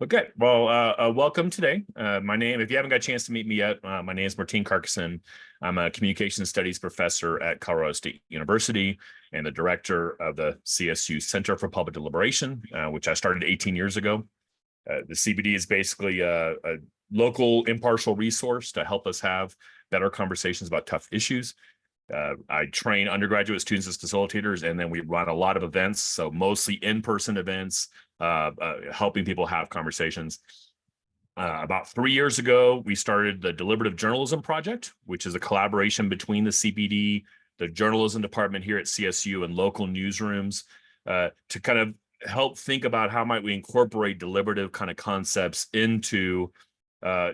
Okay, well, welcome today. If you haven't got a chance to meet me yet, my name is Martin Carcasson. I'm a communication studies professor at Colorado State University and the director of the CSU Center for Public Deliberation, which I started 18 years ago. The CPD is basically a local impartial resource to help us have better conversations about tough issues. I train undergraduate students as facilitators, and then we run a lot of events, so mostly in-person events, helping people have conversations. About 3 years ago, we started the Deliberative Journalism Project, which is a collaboration between the CPD, the journalism department here at CSU, and local newsrooms to kind of help think about how might we incorporate deliberative kind of concepts into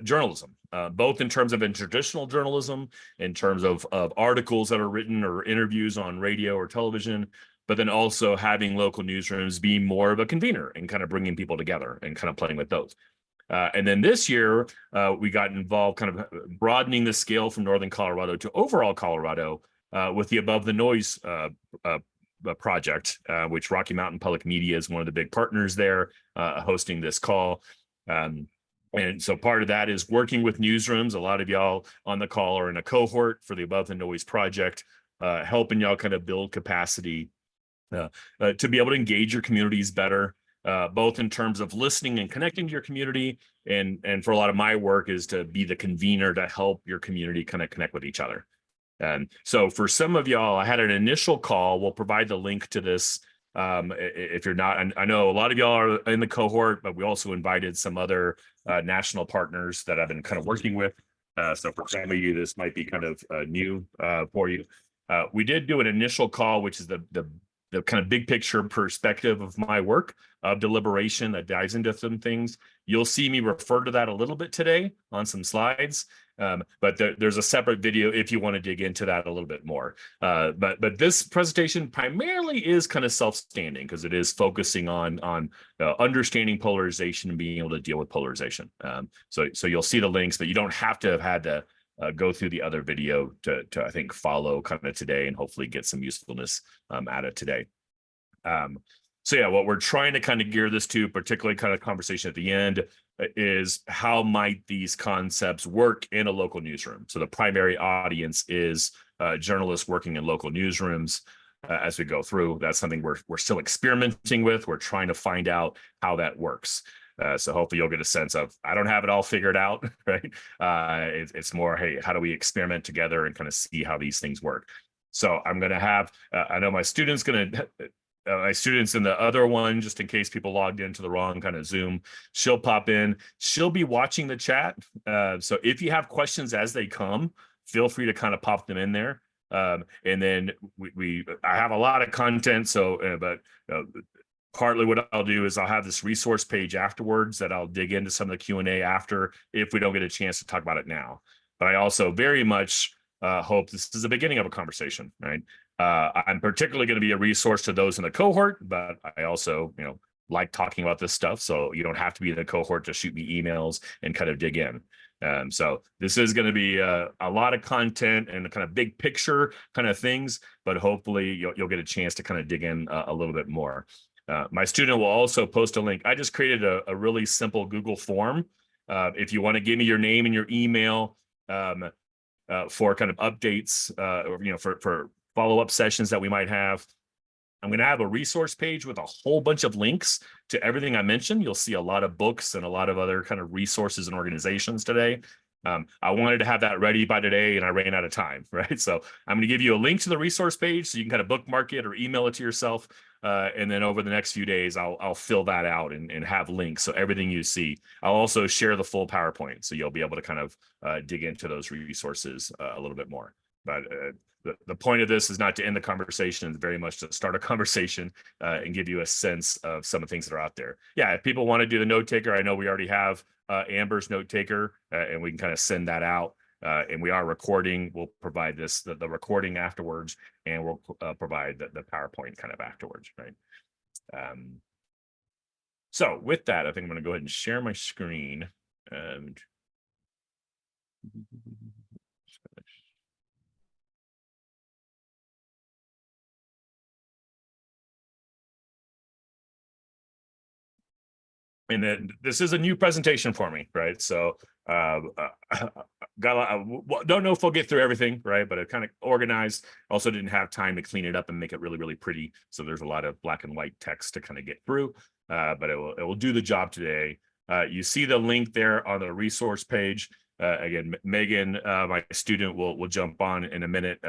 journalism, both in terms of traditional journalism, in terms of articles that are written or interviews on radio or television, but then also having local newsrooms be more of a convener and kind of bringing people together and kind of playing with those. And then this year, we got involved kind of broadening the scale from Northern Colorado to overall Colorado with the Above the Noise project, which Rocky Mountain Public Media is one of the big partners there, hosting this call. And so part of that is working with newsrooms. A lot of y'all on the call are in a cohort for the Above the Noise project, helping y'all kind of build capacity to be able to engage your communities better, both in terms of listening and connecting to your community. And for a lot of my work is to be the convener to help your community kind of connect with each other. And so for some of y'all, I had an initial call. We'll provide the link to this if you're not. I know a lot of y'all are in the cohort, but we also invited some other national partners that I've been kind of working with. So for some of you, this might be kind of new for you. We did do an initial call, which is the kind of big picture perspective of my work of deliberation that dives into some things. You'll see me refer to that a little bit today on some slides, but there's a separate video if you want to dig into that a little bit more. But this presentation primarily is kind of self-standing because it is focusing on understanding polarization and being able to deal with polarization. So you'll see the links, but you don't have to have had to go through the other video to I think follow kind of today and hopefully get some usefulness out of today. So yeah, what we're trying to kind of gear this to, particularly kind of conversation at the end, is how might these concepts work in a local newsroom? So the primary audience is journalists working in local newsrooms. As we go through, that's something we're still experimenting with. We're trying to find out how that works. So hopefully you'll get a sense of, I don't have it all figured out, right? It's more, hey, how do we experiment together and kind of see how these things work? So I'm going to have, I know my students in the other one, just in case people logged into the wrong kind of Zoom, she'll pop in. She'll be watching the chat. So if you have questions as they come, feel free to kind of pop them in there. And then I have a lot of content, but partly what I'll do is I'll have this resource page afterwards that I'll dig into some of the Q&A after if we don't get a chance to talk about it now. But I also very much hope this is the beginning of a conversation, right? I'm particularly going to be a resource to those in the cohort, but I also, like talking about this stuff. So you don't have to be in the cohort to shoot me emails and kind of dig in. So this is going to be a lot of content and kind of big picture kind of things, but hopefully you'll get a chance to kind of dig in a little bit more. My student will also post a link. I just created a really simple Google form. If you want to give me your name and your email for kind of updates or for follow-up sessions that we might have. I'm going to have a resource page with a whole bunch of links to everything I mentioned. You'll see a lot of books and a lot of other kind of resources and organizations today. I wanted to have that ready by today and I ran out of time, right? So I'm going to give you a link to the resource page so you can kind of bookmark it or email it to yourself. And then over the next few days, I'll fill that out and have links. So everything you see, I'll also share the full PowerPoint. So you'll be able to kind of dig into those resources a little bit more. But the point of this is not to end the conversation, it's very much to start a conversation and give you a sense of some of the things that are out there. Yeah, if people want to do the note taker, I know we already have Amber's note taker and we can kind of send that out. And we are recording. We'll provide the recording afterwards, and we'll provide the PowerPoint kind of afterwards, right? So with that, I think I'm going to go ahead and share my screen. and then this is a new presentation for me, right? So don't know if I'll get through everything, right? But I kind of organized. Also didn't have time to clean it up and make it really, really pretty. So there's a lot of black and white text to kind of get through, but it will do the job today. You see the link there on the resource page. Again, Megan, my student, will jump on in a minute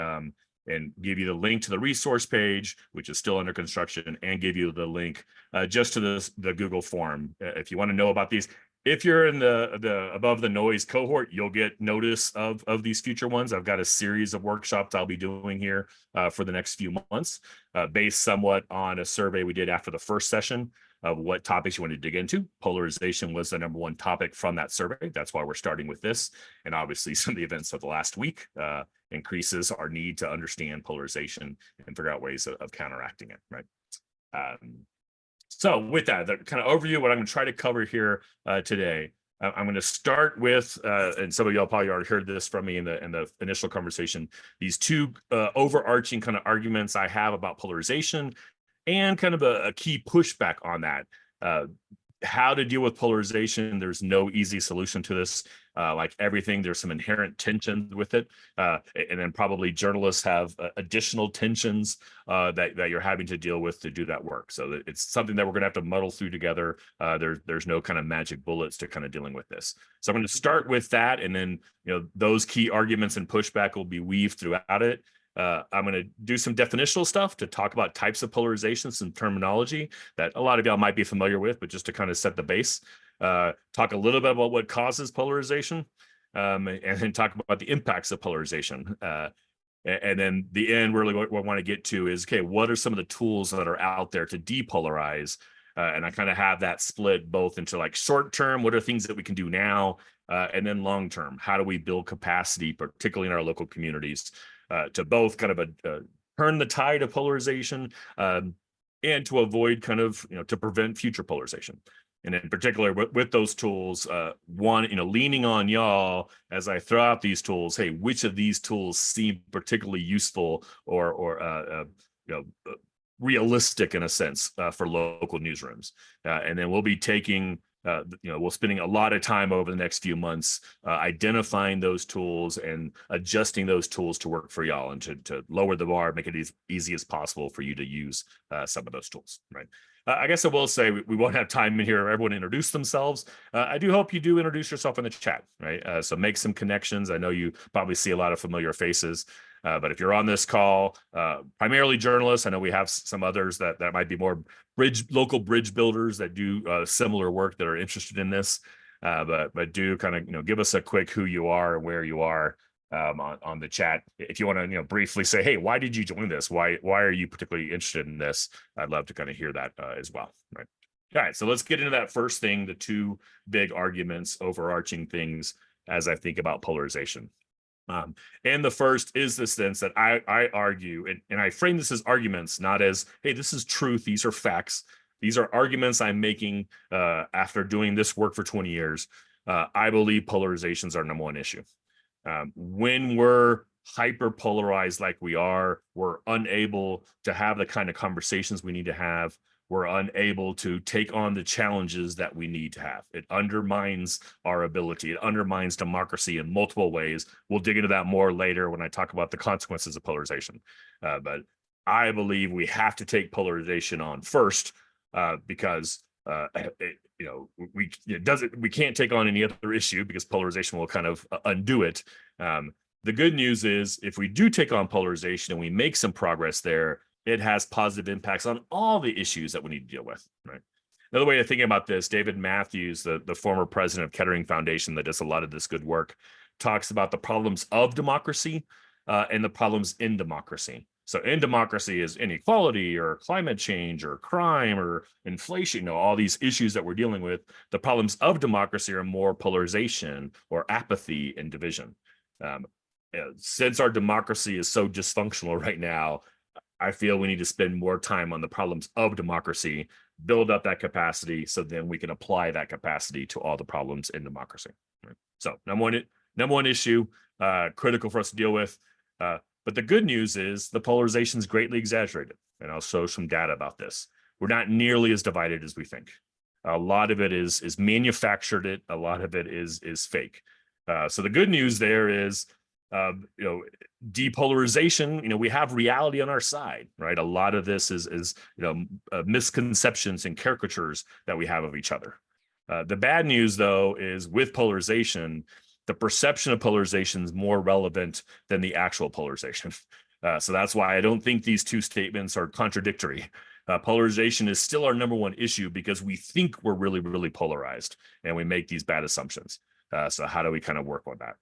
and give you the link to the resource page, which is still under construction, and give you the link just to the Google form. If you want to know about these, if you're in the above the noise cohort, you'll get notice of these future ones. I've got a series of workshops I'll be doing here for the next few months, based somewhat on a survey we did after the first session of what topics you want to dig into. Polarization was the #1 topic from that survey. That's why we're starting with this. And obviously some of the events of the last week increases our need to understand polarization and figure out ways of counteracting it, right? So with that, the kind of overview, what I'm going to try to cover here today, I'm going to start with, and some of y'all probably already heard this from me in the initial conversation, these two overarching kind of arguments I have about polarization and kind of a key pushback on that. How to deal with polarization. There's no easy solution to this. Like everything, there's some inherent tension with it. And then probably journalists have additional tensions that you're having to deal with to do that work. So it's something that we're going to have to muddle through together. There's no kind of magic bullets to kind of dealing with this. So I'm going to start with that. And then, those key arguments and pushback will be weaved throughout it. I'm going to do some definitional stuff to talk about types of polarizations, some terminology that a lot of y'all might be familiar with, but just to kind of set the base. Talk a little bit about what causes polarization, and then talk about the impacts of polarization. And then the end, really what we want to get to is, okay, what are some of the tools that are out there to depolarize? And I kind of have that split both into like short term, what are things that we can do now? And then long term, how do we build capacity, particularly in our local communities, to both kind of turn the tide of polarization and to avoid kind of, to prevent future polarization. And in particular, with those tools, one, leaning on y'all as I throw out these tools. Hey, which of these tools seem particularly useful or realistic in a sense for local newsrooms? And then we'll be taking, we're spending a lot of time over the next few months identifying those tools and adjusting those tools to work for y'all and to lower the bar, make it as easy as possible for you to use some of those tools, right? I guess I will say we won't have time in here for everyone to introduce themselves. I do hope you do introduce yourself in the chat, right? So make some connections. I know you probably see a lot of familiar faces, but if you're on this call, primarily journalists, I know we have some others that might be more local bridge builders that do similar work that are interested in this, but do kind of give us a quick who you are and where you are on the chat. If you want to briefly say, hey, why did you join this? Why are you particularly interested in this? I'd love to kind of hear that as well, right? All right, so let's get into that first thing, the two big arguments, overarching things as I think about polarization. And the first is the sense that I argue, and I frame this as arguments, not as, hey, this is truth, these are facts. These are arguments I'm making after doing this work for 20 years. I believe polarizations are #1 issue. When we're hyper polarized like we are, we're unable to have the kind of conversations we need to have. We're unable to take on the challenges that we need to have. It undermines our ability. It undermines democracy in multiple ways. We'll dig into that more later when I talk about the consequences of polarization. But I believe we have to take polarization on first because we can't take on any other issue because polarization will kind of undo it. The good news is if we do take on polarization and we make some progress there, it has positive impacts on all the issues that we need to deal with, right? Another way of thinking about this, David Matthews, the former president of Kettering Foundation that does a lot of this good work, talks about the problems of democracy and the problems in democracy. So in democracy is inequality or climate change or crime or inflation, all these issues that we're dealing with. The problems of democracy are more polarization or apathy and division. Since our democracy is so dysfunctional right now, I feel we need to spend more time on the problems of democracy, build up that capacity, so then we can apply that capacity to all the problems in democracy. Right? So number one issue, critical for us to deal with. But the good news is the polarization is greatly exaggerated. And I'll show some data about this. We're not nearly as divided as we think. A lot of it is manufactured. A lot of it is fake. So the good news there is, depolarization. We have reality on our side, right? A lot of this is misconceptions and caricatures that we have of each other. The bad news, though, is with polarization, the perception of polarization is more relevant than the actual polarization. So that's why I don't think these two statements are contradictory. Polarization is still our number one issue because we think we're really, really polarized and we make these bad assumptions. So how do we kind of work on that?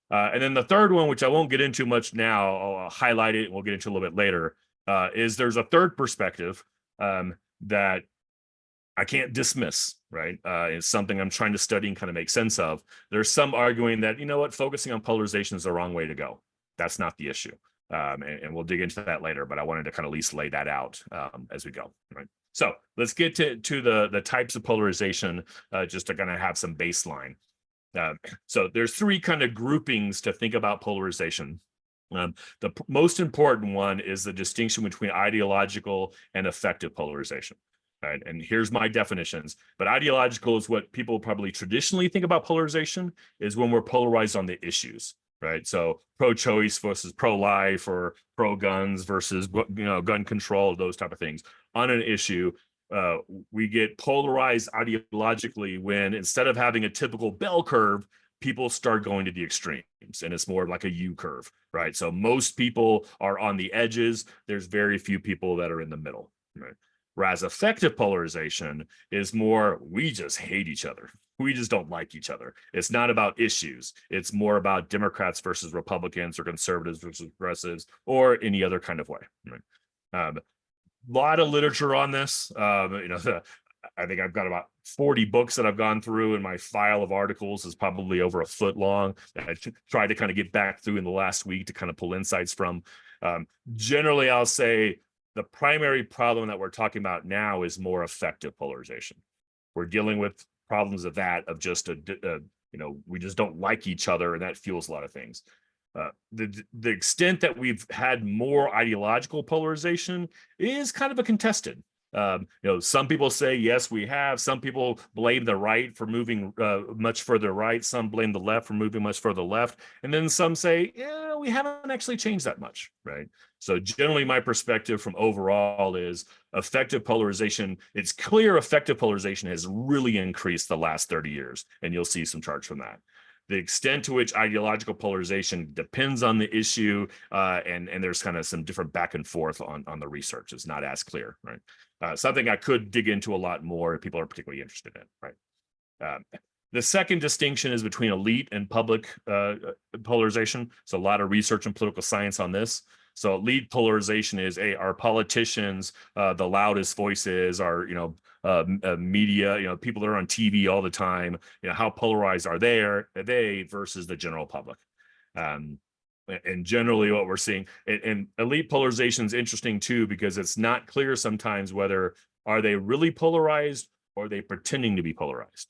And then the third one, which I won't get into much now, I'll highlight it and we'll get into a little bit later, is there's a third perspective that I can't dismiss, right? It's something I'm trying to study and kind of make sense of. There's some arguing that, focusing on polarization is the wrong way to go. That's not the issue. And we'll dig into that later, but I wanted to kind of at least lay that out as we go, right? So let's get to the types of polarization, just to kind of have some baseline. So there's three kind of groupings to think about polarization. The most important one is the distinction between ideological and affective polarization. Right. And here's my definitions. But ideological is what people probably traditionally think about polarization, is when we're polarized on the issues, right? So pro-choice versus pro-life, or pro-guns versus gun control, those type of things. On an issue, we get polarized ideologically when, instead of having a typical bell curve, people start going to the extremes, and it's more like a U curve, right? So most people are on the edges. There's very few people that are in the middle, right? Whereas affective polarization is more, we just hate each other. We just don't like each other. It's not about issues. It's more about Democrats versus Republicans, or conservatives versus progressives, or any other kind of way. Right? Lot of literature on this. I think I've got about 40 books that I've gone through, and my file of articles is probably over a foot long. I tried to kind of get back through in the last week to kind of pull insights from. Generally, I'll say the primary problem that we're talking about now is more affective polarization. We're dealing with problems of just we just don't like each other, and that fuels a lot of things. The extent that we've had more ideological polarization is kind of a contested. Some people say yes, we have. Some people blame the right for moving much further right. Some blame the left for moving much further left, and then some say, yeah, we haven't actually changed that much, right? So generally, my perspective from overall is affective polarization. It's clear affective polarization has really increased the last 30 years, and you'll see some charts from that. The extent to which ideological polarization depends on the issue, and there's kind of some different back and forth on the research. It's not as clear, right? Something I could dig into a lot more if people are particularly interested in, right? The second distinction is between elite and public polarization. So a lot of research and political science on this. So elite polarization is, our politicians, the loudest voices, are media, people that are on TV all the time. How polarized are they versus the general public? And generally, what we're seeing, and elite polarization is interesting too, because it's not clear sometimes whether are they really polarized or are they pretending to be polarized.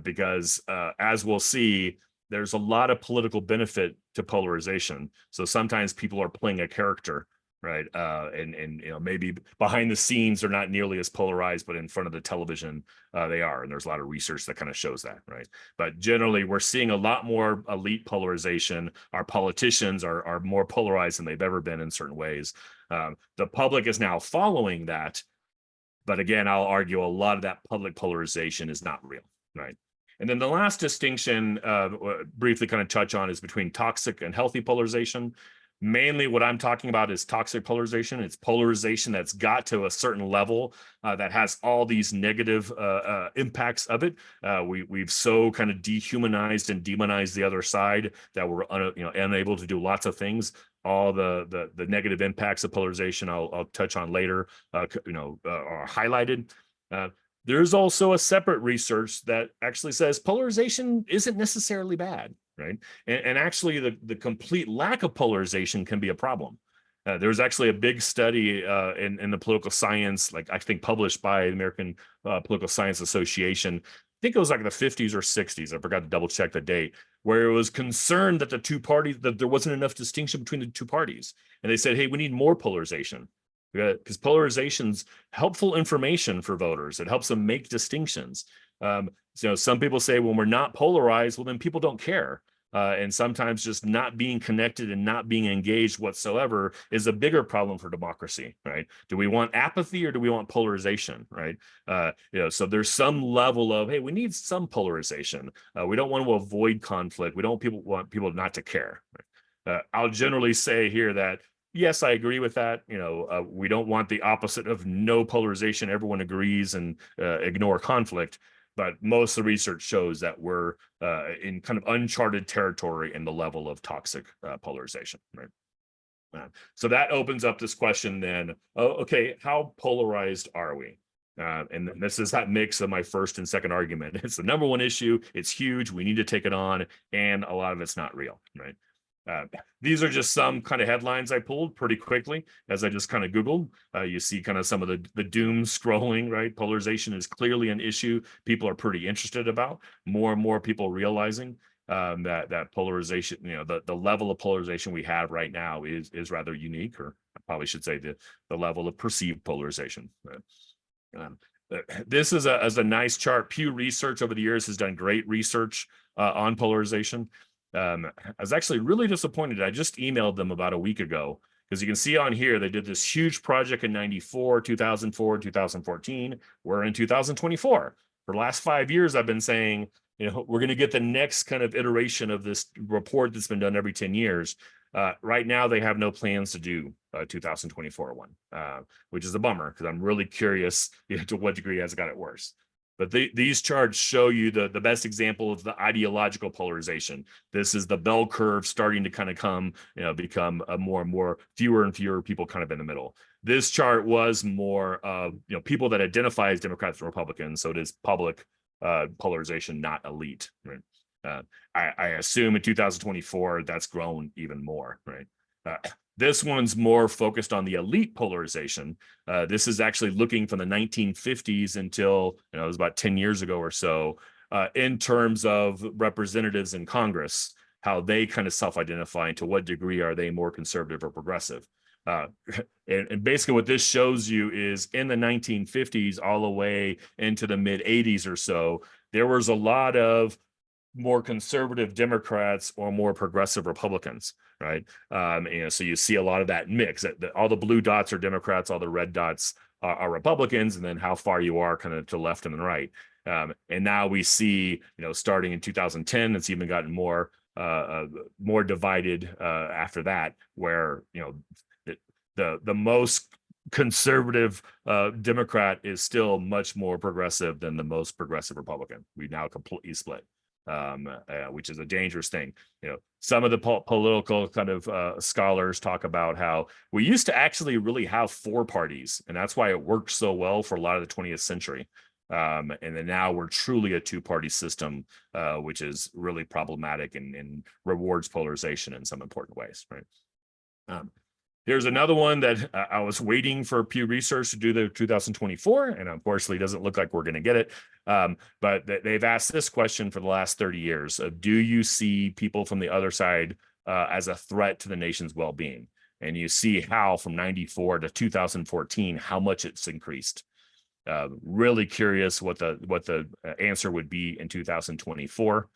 Because as we'll see, there's a lot of political benefit to polarization. So sometimes people are playing a character, right? And maybe behind the scenes they're not nearly as polarized, but in front of the television they are. And there's a lot of research that kind of shows that, right? But generally, we're seeing a lot more elite polarization. Our politicians are more polarized than they've ever been in certain ways. The public is now following that. But again, I'll argue a lot of that public polarization is not real, right? And then the last distinction, briefly kind of touch on, is between toxic and healthy polarization. Mainly what I'm talking about is toxic polarization. It's polarization that's got to a certain level that has all these negative impacts of it. We've so kind of dehumanized and demonized the other side that we're unable to do lots of things. All the negative impacts of polarization I'll touch on later, are highlighted. There's also a separate research that actually says polarization isn't necessarily bad, right? And actually, the complete lack of polarization can be a problem. There's actually a big study in the political science, I think published by the American Political Science Association. I think it was like the 50s or 60s. I forgot to double check the date, where it was concerned that the two parties, that there wasn't enough distinction between the two parties. And they said, hey, we need more polarization. because polarization's helpful information for voters. It helps them make distinctions. So some people say when we're not polarized, well, then people don't care. And sometimes just not being connected and not being engaged whatsoever is a bigger problem for democracy, right? Do we want apathy or do we want polarization, right? So there's some level of, hey, we need some polarization. We don't want to avoid conflict. We don't want people not to care. Right? I'll generally say here that yes, I agree with that. We don't want the opposite of no polarization. Everyone agrees and ignore conflict. But most of the research shows that we're in kind of uncharted territory in the level of toxic polarization, right? So that opens up this question then, okay, how polarized are we? And this is that mix of my first and second argument. It's the number one issue. It's huge. We need to take it on. And a lot of it's not real, right? These are just some kind of headlines I pulled pretty quickly as I just kind of Googled. You see kind of some of the doom scrolling, right? Polarization is clearly an issue people are pretty interested about. More and more people realizing that polarization, the level of polarization we have right now is rather unique, or I probably should say the level of perceived polarization. This is a nice chart. Pew Research over the years has done great research on polarization. I was actually really disappointed. I just emailed them about a week ago because you can see on here they did this huge project in 94, 2004, 2014. We're in 2024. For the last 5 years, I've been saying, we're going to get the next kind of iteration of this report that's been done every 10 years. Right now, they have no plans to do 2024 one, which is a bummer because I'm really curious to what degree has it got it worse. But these charts show you the best example of the ideological polarization. This is the bell curve starting to kind of become a more and more fewer and fewer people kind of in the middle. This chart was more of people that identify as Democrats and Republicans. So it is public polarization, not elite. Right? I assume in 2024 that's grown even more. Right. This one's more focused on the elite polarization. This is actually looking from the 1950s until it was about 10 years ago or so, in terms of representatives in Congress, how they kind of self-identify and to what degree are they more conservative or progressive. And basically what this shows you is in the 1950s all the way into the mid 80s or so, there was a lot of more conservative Democrats or more progressive Republicans, right? So you see a lot of that mix. All the blue dots are Democrats, all the red dots are Republicans, and then how far you are kind of to left and the right. And now we see, starting in 2010, it's even gotten more divided after that, where the most conservative Democrat is still much more progressive than the most progressive Republican. We now completely split. Which is a dangerous thing. Some of the political kind of scholars talk about how we used to actually really have 4 parties, and that's why it worked so well for a lot of the 20th century. And then now we're truly a 2-party system, which is really problematic and rewards polarization in some important ways, right? Here's another one that I was waiting for Pew Research to do the 2024, and unfortunately doesn't look like we're going to get it. But they've asked this question for the last 30 years of, do you see people from the other side as a threat to the nation's well-being? And you see how from 94 to 2014, how much it's increased. Really curious what the answer would be in 2024.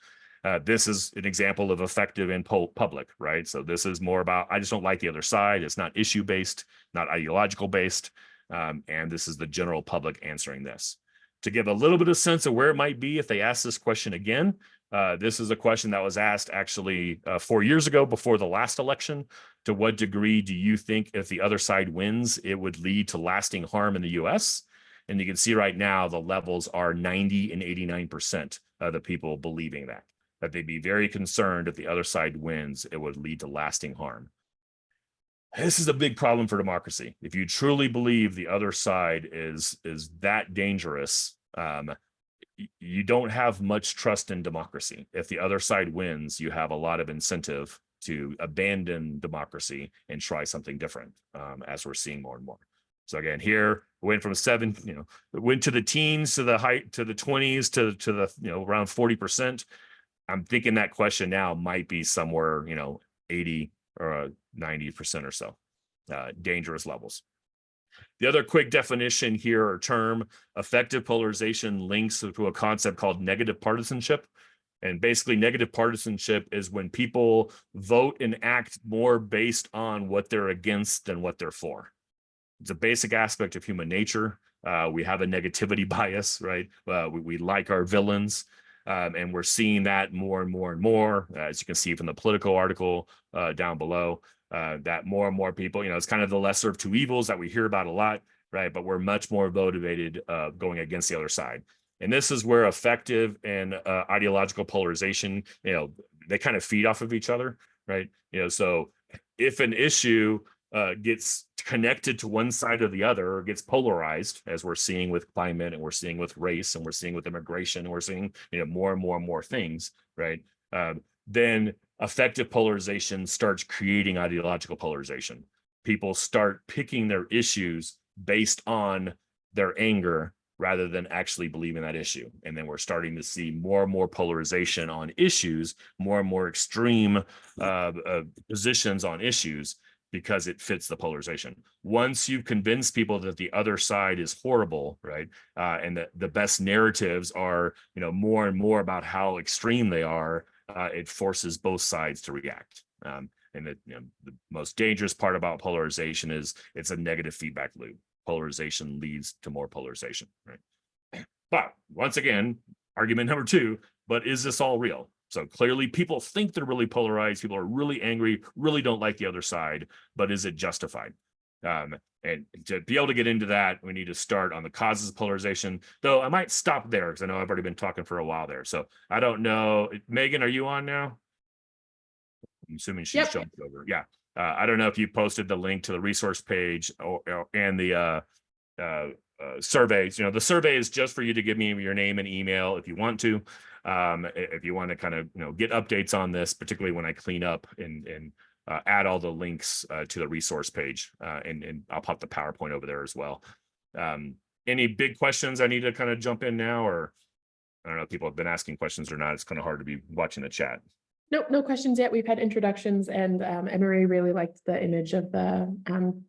This is an example of effective in public, right? So this is more about, I just don't like the other side. It's not issue-based, not ideological-based. And this is the general public answering this. To give a little bit of sense of where it might be if they ask this question again, this is a question that was asked actually 4 years ago before the last election. To what degree do you think if the other side wins, it would lead to lasting harm in the US? And you can see right now the levels are 90 and 89% of the people believing that they'd be very concerned if the other side wins, it would lead to lasting harm. This is a big problem for democracy. If you truly believe the other side is that dangerous, you don't have much trust in democracy. If the other side wins, you have a lot of incentive to abandon democracy and try something different, as we're seeing more and more. So again, here went from 7, went to the teens, to the height, to the 20s, to the around 40%. I'm thinking that question now might be somewhere 80 or 90% or so. Dangerous levels. The other quick definition here or term, effective polarization, links to a concept called negative partisanship. And basically, negative partisanship is when people vote and act more based on what they're against than what they're for. It's a basic aspect of human nature. We have a negativity bias, right? We like our villains. And we're seeing that more and more and more, as you can see from the political article down below, that more and more people, it's kind of the lesser of two evils that we hear about a lot, right? But we're much more motivated going against the other side. And this is where effective and ideological polarization, they kind of feed off of each other, right? So if an issue gets connected to one side or the other, or gets polarized, as we're seeing with climate, and we're seeing with race, and we're seeing with immigration, and we're seeing more and more and more things, right? Then effective polarization starts creating ideological polarization. People start picking their issues based on their anger rather than actually believing that issue. And then we're starting to see more and more polarization on issues, more and more extreme positions on issues, because it fits the polarization. Once you've convinced people that the other side is horrible, right, and that the best narratives are, more and more about how extreme they are, it forces both sides to react. And the most dangerous part about polarization is it's a negative feedback loop. Polarization leads to more polarization, right? But once again, argument number two, but is this all real? So clearly people think they're really polarized. People are really angry, really don't like the other side, but is it justified? And to be able to get into that, we need to start on the causes of polarization, though I might stop there because I know I've already been talking for a while there. So I don't know. Megan, are you on now? I'm assuming she's jumped over. Yeah. I don't know if you posted the link to the resource page and the surveys. The survey is just for you to give me your name and email if you want to. If you want to kind of get updates on this, particularly when I clean up and add all the links to the resource page, and I'll pop the PowerPoint over there as well. Any big questions I need to kind of jump in now, or I don't know if people have been asking questions or not. It's kind of hard to be watching the chat. Nope, no questions yet. We've had introductions, and Emery really liked the image of the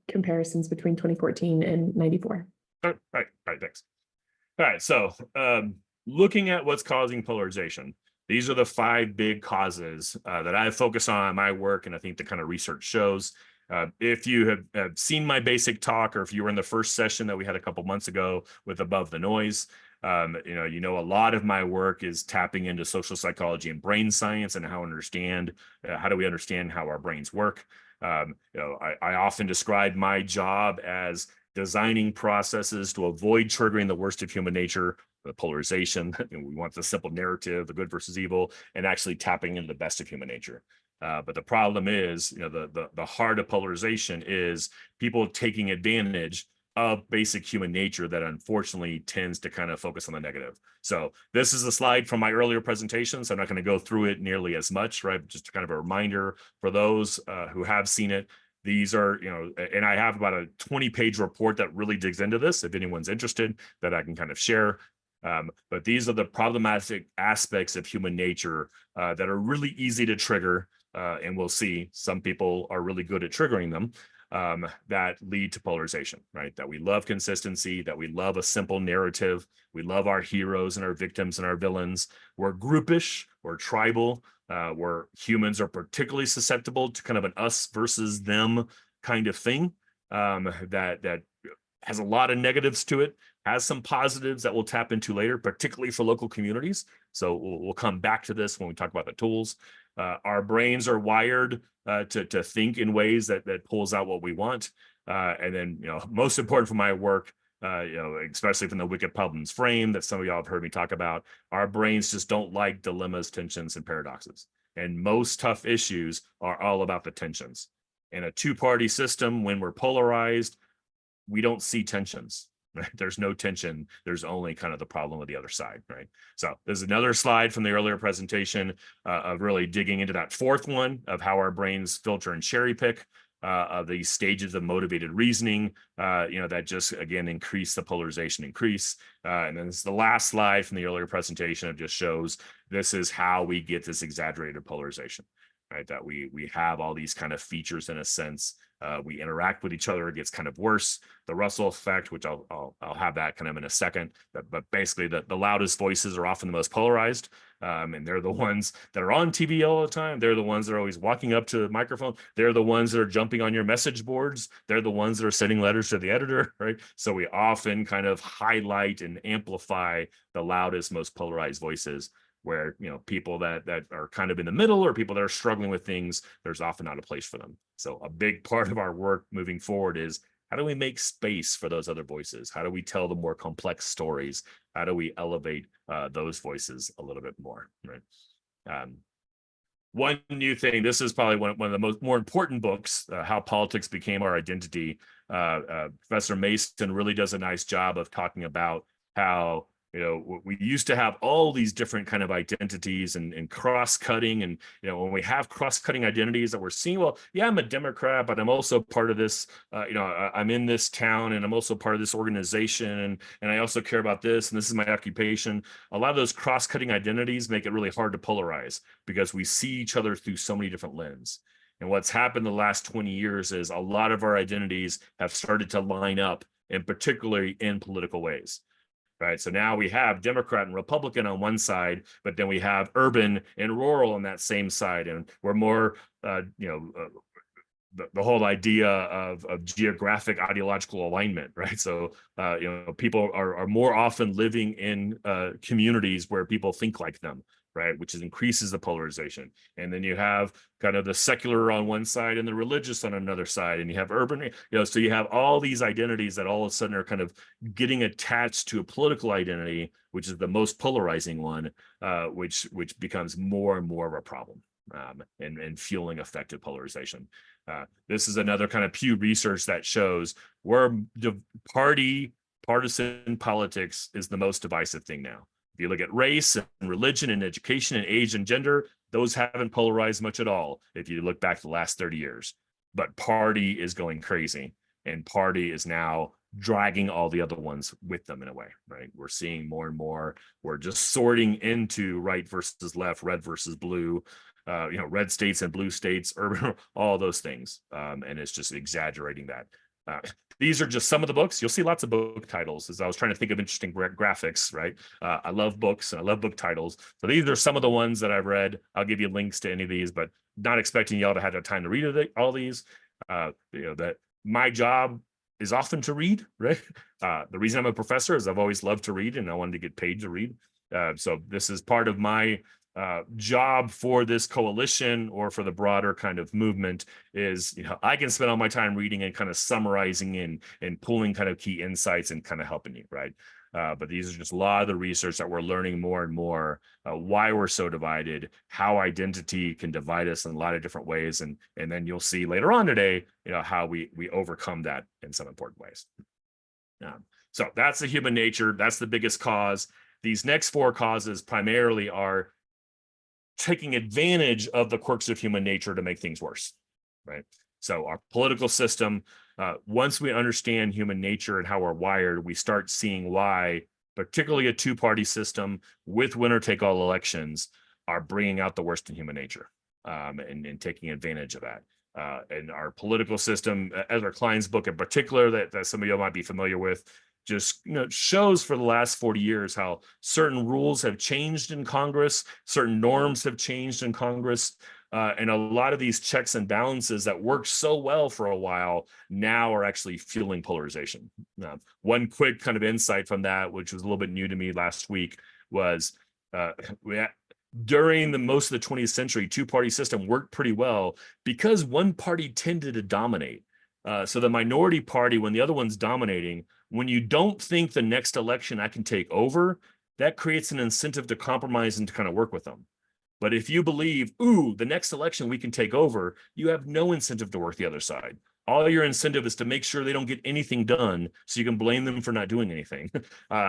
comparisons between 2014 and 94. All right, thanks. All right, so looking at what's causing polarization, these are the 5 big causes that I focus on in my work, and I think the kind of research shows. If you have seen my basic talk, or if you were in the first session that we had a couple months ago with Above the Noise, a lot of my work is tapping into social psychology and brain science, and how do we understand how our brains work. I often describe my job as designing processes to avoid triggering the worst of human nature, the polarization. We want the simple narrative, the good versus evil, and actually tapping into the best of human nature. But the problem is, the heart of polarization is people taking advantage of basic human nature that unfortunately tends to kind of focus on the negative. So this is a slide from my earlier presentation, so I'm not going to go through it nearly as much, right? Just kind of a reminder for those who have seen it. These are, and I have about a 20-page report that really digs into this, if anyone's interested, that I can kind of share. But these are the problematic aspects of human nature that are really easy to trigger, and we'll see some people are really good at triggering them, that lead to polarization, right? That we love consistency, that we love a simple narrative, we love our heroes and our victims and our villains. We're groupish, we're tribal, where humans are particularly susceptible to kind of an us versus them kind of thing, that has a lot of negatives to it, has some positives that we'll tap into later, particularly for local communities. So we'll come back to this when we talk about the tools. Our brains are wired to think in ways that pulls out what we want. And then, most important for my work, especially from the wicked problems frame that some of y'all have heard me talk about, our brains just don't like dilemmas, tensions, and paradoxes. And most tough issues are all about the tensions. In a two-party system, when we're polarized, we don't see tensions. Right? There's no tension. There's only kind of the problem with the other side, right? So there's another slide from the earlier presentation of really digging into that 4th one of how our brains filter and cherry pick of these stages of motivated reasoning, that just, again, increase the polarization increase. And then this is the last slide from the earlier presentation. It just shows this is how we get this exaggerated polarization. right? That we have all these kind of features in a sense. We interact with each other, it gets kind of worse. The Russell effect, which I'll have that kind of in a second, but basically the loudest voices are often the most polarized. And they're the ones that are on TV all the time. They're the ones that are always walking up to the microphone. They're the ones that are jumping on your message boards. They're the ones that are sending letters to the editor, right? So we often kind of highlight and amplify the loudest, most polarized voices, where, you know, people that are kind of in the middle, or people that are struggling with things, there's often not a place for them. So a big part of our work moving forward is, how do we make space for those other voices? How do we tell the more complex stories? How do we elevate those voices a little bit more, right? One new thing, this is probably one of the more important books, How Politics Became Our Identity. Professor Mason really does a nice job of talking about how, you know, we used to have all these different kind of identities and cross-cutting. And, you know, when we have cross-cutting identities that we're seeing, well, yeah, I'm a Democrat, but I'm also part of this, you know, I'm in this town, and I'm also part of this organization, and I also care about this, and this is my occupation. A lot of those cross-cutting identities make it really hard to polarize, because we see each other through so many different lenses. And what's happened the last 20 years is a lot of our identities have started to line up, and particularly in political ways. Right. So now we have Democrat and Republican on one side, but then we have urban and rural on that same side. And we're more, you know, the whole idea of geographic ideological alignment, right? So, you know, people are more often living in communities where people think like them, right? Which increases the polarization. And then you have kind of the secular on one side and the religious on another side, and you have urban, you know, so you have all these identities that all of a sudden are kind of getting attached to a political identity, which is the most polarizing one, which becomes more and more of a problem. And fueling effective polarization. This is another kind of Pew research that shows where the partisan politics is the most divisive thing now. If you look at race and religion and education and age and gender, those haven't polarized much at all if you look back the last 30 years. But party is going crazy, and party is now dragging all the other ones with them in a way, right? We're seeing more and more, we're just sorting into right versus left, red versus blue, you know, red states and blue states, urban, all those things. And it's just exaggerating that. These are just some of the books. You'll see lots of book titles, as I was trying to think of interesting graphics, right? I love books and I love book titles. So these are some of the ones that I've read. I'll give you links to any of these, but not expecting y'all to have the time to read all these. You know, that my job is often to read, right? The reason I'm a professor is I've always loved to read, and I wanted to get paid to read. So this is part of my job for this coalition, or for the broader kind of movement, is, you know, I can spend all my time reading and kind of summarizing and pulling kind of key insights and kind of helping you, right? But these are just a lot of the research that we're learning more and more, why we're so divided, how identity can divide us in a lot of different ways, and then you'll see later on today, you know, how we overcome that in some important ways. So that's the human nature. That's the biggest cause. These next four causes primarily are taking advantage of the quirks of human nature to make things worse, right? So our political system, once we understand human nature and how we're wired, we start seeing why, particularly a two-party system with winner-take-all elections, are bringing out the worst in human nature, and taking advantage of that. And our political system, Ezra Klein's book in particular, that some of you might be familiar with, just, you know, shows for the last 40 years how certain rules have changed in Congress, certain norms have changed in Congress, and a lot of these checks and balances that worked so well for a while now are actually fueling polarization. One quick kind of insight from that, which was a little bit new to me last week, was during most of the 20th century, two-party system worked pretty well because one party tended to dominate. So the minority party, when the other one's dominating, when you don't think the next election I can take over, that creates an incentive to compromise and to kind of work with them. But if you believe, ooh, the next election we can take over, you have no incentive to work the other side. All your incentive is to make sure they don't get anything done, so you can blame them for not doing anything.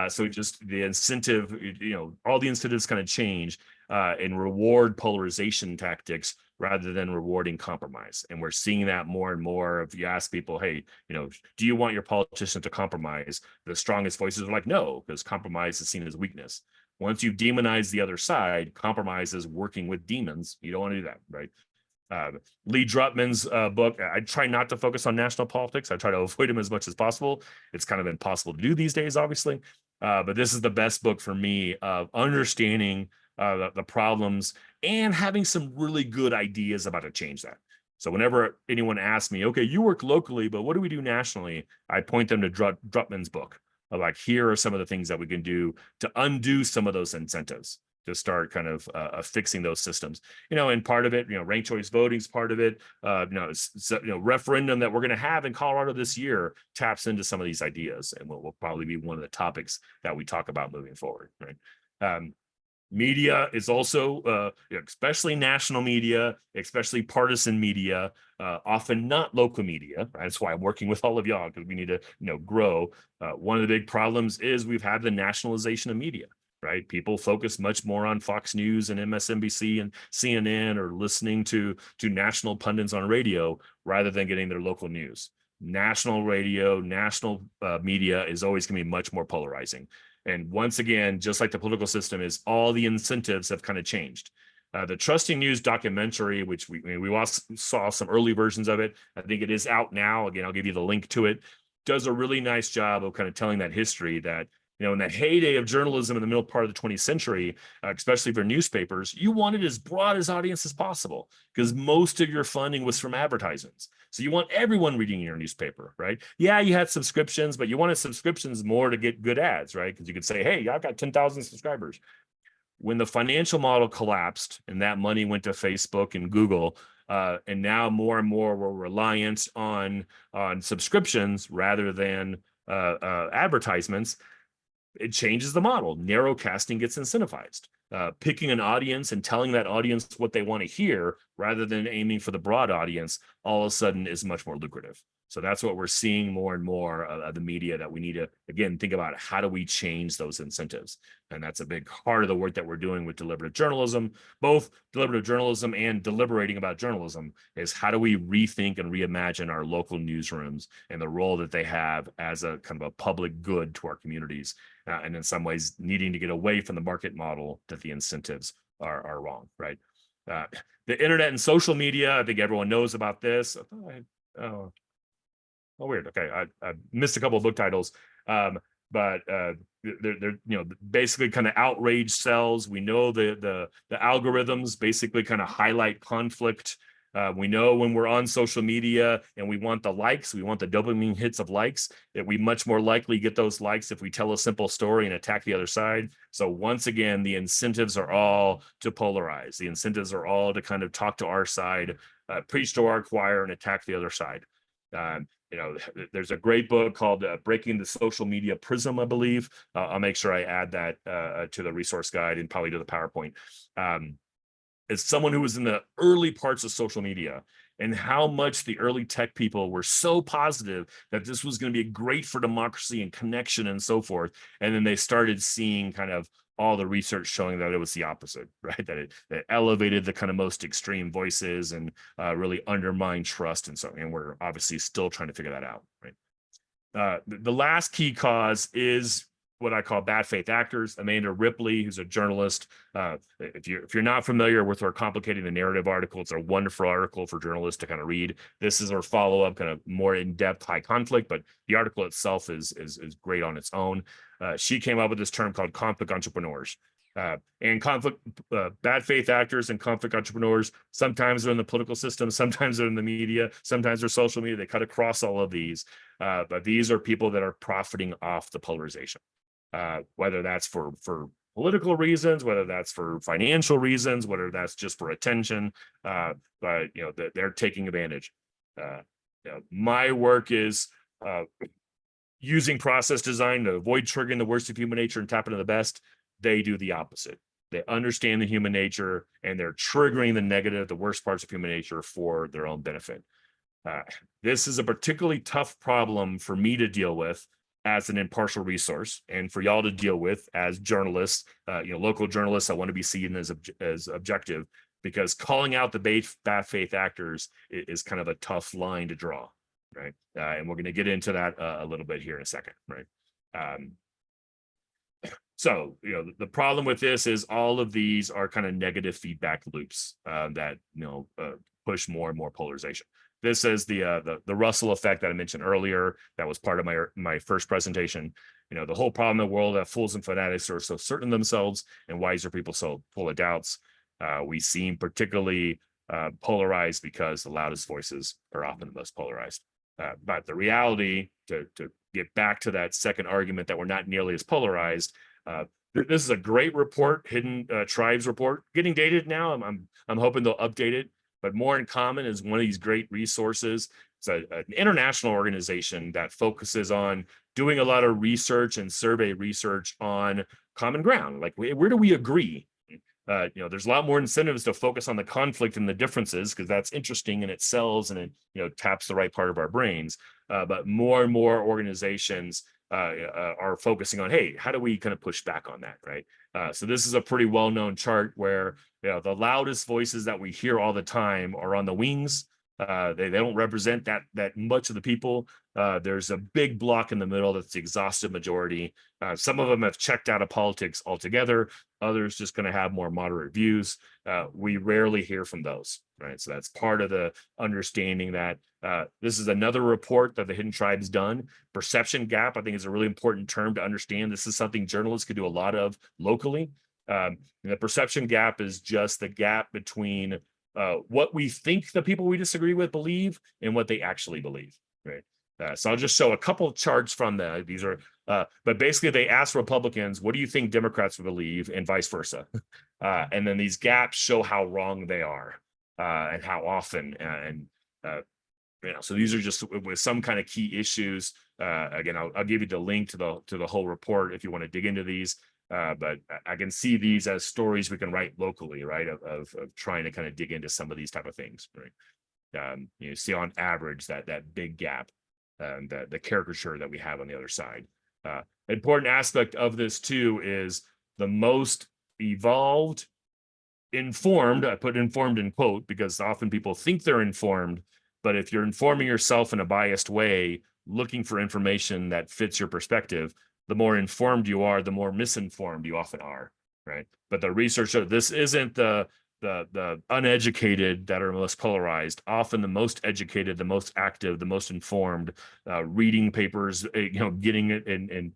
So just the incentive, you know, all the incentives kind of change and reward polarization tactics rather than rewarding compromise. And we're seeing that more and more. If you ask people, hey, you know, do you want your politician to compromise? The strongest voices are like, no, because compromise is seen as weakness. Once you've demonized the other side, compromise is working with demons. You don't want to do that, right? Lee Drutman's book, I try not to focus on national politics. I try to avoid them as much as possible. It's kind of impossible to do these days, obviously. But this is the best book for me of understanding the problems and having some really good ideas about how to change that. So whenever anyone asks me, okay, you work locally, but what do we do nationally? I point them to Drutman's book. Like, here are some of the things that we can do to undo some of those incentives, to start kind of fixing those systems, and part of it, ranked choice voting is part of it. Referendum that we're going to have in Colorado this year taps into some of these ideas, and will probably be one of the topics that we talk about moving forward, right? Media is also, especially national media, especially partisan media, often not local media. Right? That's why I'm working with all of y'all, because we need to, grow. One of the big problems is we've had the nationalization of media. Right? People focus much more on Fox News and MSNBC and CNN, or listening to national pundits on radio rather than getting their local news. National radio, national media is always going to be much more polarizing. And once again, just like the political system, is all the incentives have kind of changed. The Trusting News documentary, which we saw some early versions of it. I think it is out now. Again, I'll give you the link to it. Does a really nice job of kind of telling that history, that in the heyday of journalism in the middle part of the 20th century, especially for newspapers, you wanted as broad as audience as possible, because most of your funding was from advertisements. So you want everyone reading your newspaper, right? Yeah, you had subscriptions, but you wanted subscriptions more to get good ads, right? Because you could say, hey, I've got 10,000 subscribers. When the financial model collapsed and that money went to Facebook and Google, and now more and more we're reliant on subscriptions rather than advertisements, it changes the model. Narrowcasting gets incentivized. Picking an audience and telling that audience what they want to hear rather than aiming for the broad audience all of a sudden is much more lucrative. So that's what we're seeing more and more of the media, that we need to, again, think about how do we change those incentives. And that's a big part of the work that we're doing with deliberative journalism. Both deliberative journalism and deliberating about journalism is, how do we rethink and reimagine our local newsrooms and the role that they have as a kind of a public good to our communities, and in some ways needing to get away from the market model that the incentives are wrong, right? The internet and social media, I think everyone knows about this. Oh, weird. Okay, I missed a couple of book titles, but they're basically kind of outrage sells. We know the algorithms basically kind of highlight conflict. We know when we're on social media and we want the likes, we want the dopamine hits of likes, that we much more likely get those likes if we tell a simple story and attack the other side. So once again, the incentives are all to polarize. The incentives are all to kind of talk to our side, preach to our choir, and attack the other side. There's a great book called Breaking the Social Media Prism, I believe. I'll make sure I add that to the resource guide and probably to the PowerPoint. As someone who was in the early parts of social media, and how much the early tech people were so positive that this was going to be great for democracy and connection and so forth. And then they started seeing kind of all the research showing that it was the opposite, right? That it elevated the kind of most extreme voices and really undermined trust. And we're obviously still trying to figure that out, right? The last key cause is what I call bad faith actors. Amanda Ripley, who's a journalist. If you're not familiar with her Complicating the Narrative article, it's a wonderful article for journalists to kind of read. This is her follow-up, kind of more in-depth, high conflict, but the article itself is great on its own. She came up with this term called conflict entrepreneurs. And conflict, bad faith actors and conflict entrepreneurs, sometimes they're in the political system, sometimes they're in the media, sometimes they're social media. They cut across all of these, but these are people that are profiting off the polarization, whether that's for political reasons, whether that's for financial reasons, whether that's just for attention, but they're taking advantage. My work is using process design to avoid triggering the worst of human nature and tap into the best. They do the opposite. They understand the human nature and they're triggering the negative, the worst parts of human nature for their own benefit. This is a particularly tough problem for me to deal with as an impartial resource, and for y'all to deal with as journalists, local journalists. I want to be seen as objective, because calling out the bad faith actors is kind of a tough line to draw, right? And we're going to get into that a little bit here in a second, right? So, the problem with this is all of these are kind of negative feedback loops that, push more and more polarization. This is the Russell effect that I mentioned earlier. That was part of my first presentation. The whole problem in the world that fools and fanatics are so certain of themselves and wiser people so full of doubts. We seem particularly polarized because the loudest voices are often the most polarized. But the reality, to get back to that second argument that we're not nearly as polarized, this is a great report, Hidden Tribes report, getting dated now. I'm hoping they'll update it. But More in Common is one of these great resources. It's an international organization that focuses on doing a lot of research and survey research on common ground. Like, where do we agree? There's a lot more incentives to focus on the conflict and the differences because that's interesting and it sells and it taps the right part of our brains. But more and more organizations are focusing on, hey, how do we kind of push back on that, right? So this is a pretty well-known chart where the loudest voices that we hear all the time are on the wings. They don't represent that much of the people. There's a big block in the middle that's the exhaustive majority. Some of them have checked out of politics altogether. Others just going to have more moderate views. We rarely hear from those, right? So that's part of the understanding that this is another report that the Hidden Tribes done. Perception gap, I think, is a really important term to understand. This is something journalists could do a lot of locally. The perception gap is just the gap between what we think the people we disagree with believe and what they actually believe, right? So I'll just show a couple of charts from these are, but basically they ask Republicans, what do you think Democrats believe, and vice versa. And then these gaps show how wrong they are and how often. So these are just with some kind of key issues. Again, I'll give you the link to the whole report if you want to dig into these. But I can see these as stories we can write locally, right? Of trying to kind of dig into some of these type of things, right? You see on average that big gap, the caricature that we have on the other side. Important aspect of this too is the most evolved, informed. I put informed in quote because often people think they're informed, but if you're informing yourself in a biased way, looking for information that fits your perspective, the more informed you are, the more misinformed you often are, right? But the research shows this isn't the uneducated that are most polarized. Often the most educated, the most active, the most informed, reading papers, getting it and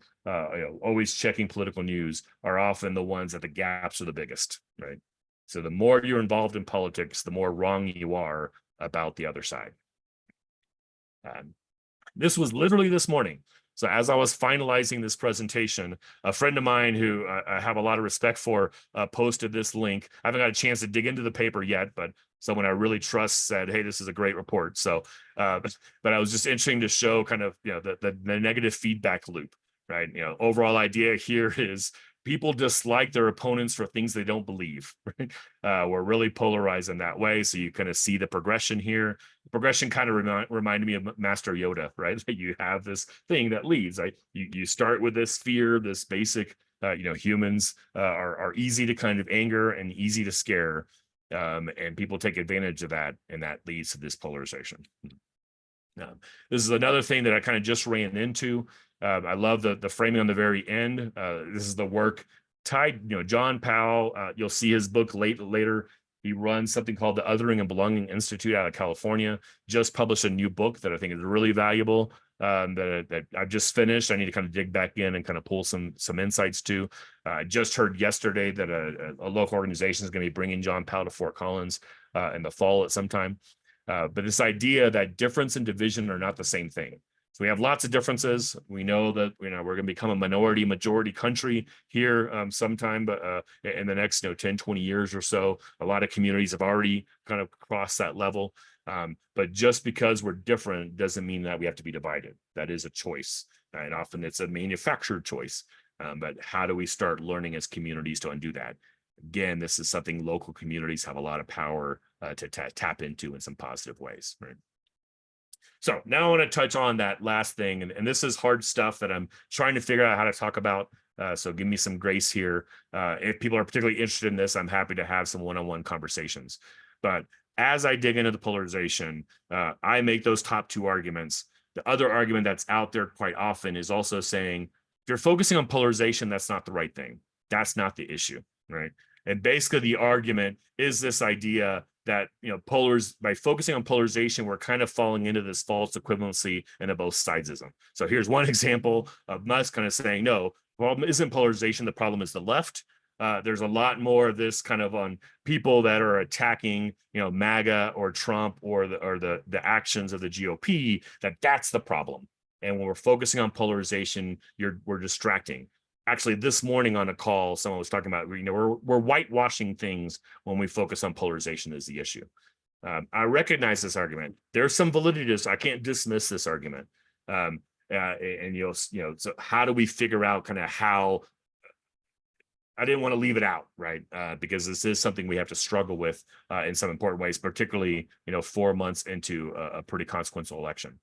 always checking political news are often the ones that the gaps are the biggest, right? So the more you're involved in politics, the more wrong you are about the other side. This was literally this morning. So as I was finalizing this presentation, a friend of mine who I have a lot of respect for posted this link. I haven't got a chance to dig into the paper yet, but someone I really trust said, hey, this is a great report. So, but I was just interesting to show kind of, the negative feedback loop, right? Overall idea here is people dislike their opponents for things they don't believe, right? We're really polarized in that way. So you kind of see the progression here. The progression kind of reminded me of Master Yoda, right? You have this thing that leads, right? You start with this fear, this basic, humans are easy to kind of anger and easy to scare. And people take advantage of that, and that leads to this polarization. This is another thing that I kind of just ran into. I love the framing on the very end. This is the work tied, John Powell. You'll see his book later. He runs something called the Othering and Belonging Institute out of California. Just published a new book that I think is really valuable. That I've just finished. I need to kind of dig back in and kind of pull some insights to. I just heard yesterday that a local organization is going to be bringing John Powell to Fort Collins in the fall at some time. But this idea that difference and division are not the same thing. So we have lots of differences. We know that we're going to become a majority country here sometime, but in the next 10, 20 years or so. A lot of communities have already kind of crossed that level. But just because we're different doesn't mean that we have to be divided. That is a choice, and often it's a manufactured choice. But how do we start learning as communities to undo that? Again, this is something local communities have a lot of power to tap into in some positive ways, right? So now I want to touch on that last thing, and this is hard stuff that I'm trying to figure out how to talk about. So give me some grace here. If people are particularly interested in this, I'm happy to have some one-on-one conversations. But as I dig into the polarization, I make those top two arguments. The other argument that's out there quite often is also saying you're focusing on polarization, that's not the right thing. That's not the issue, right? And basically the argument is this idea that, by focusing on polarization, we're kind of falling into this false equivalency and a both sidesism. So here's one example of Musk kind of saying, no, the problem isn't polarization, the problem is the left. There's a lot more of this kind of on people that are attacking, MAGA or Trump or the actions of the GOP, that's the problem. And when we're focusing on polarization, we're distracting. Actually, this morning on a call, someone was talking about, we're whitewashing things when we focus on polarization as the issue. I recognize this argument. There's some validity to this. I can't dismiss this argument. So how do we figure out kind of how? I didn't want to leave it out, right? Because this is something we have to struggle with in some important ways, particularly 4 months into a pretty consequential election.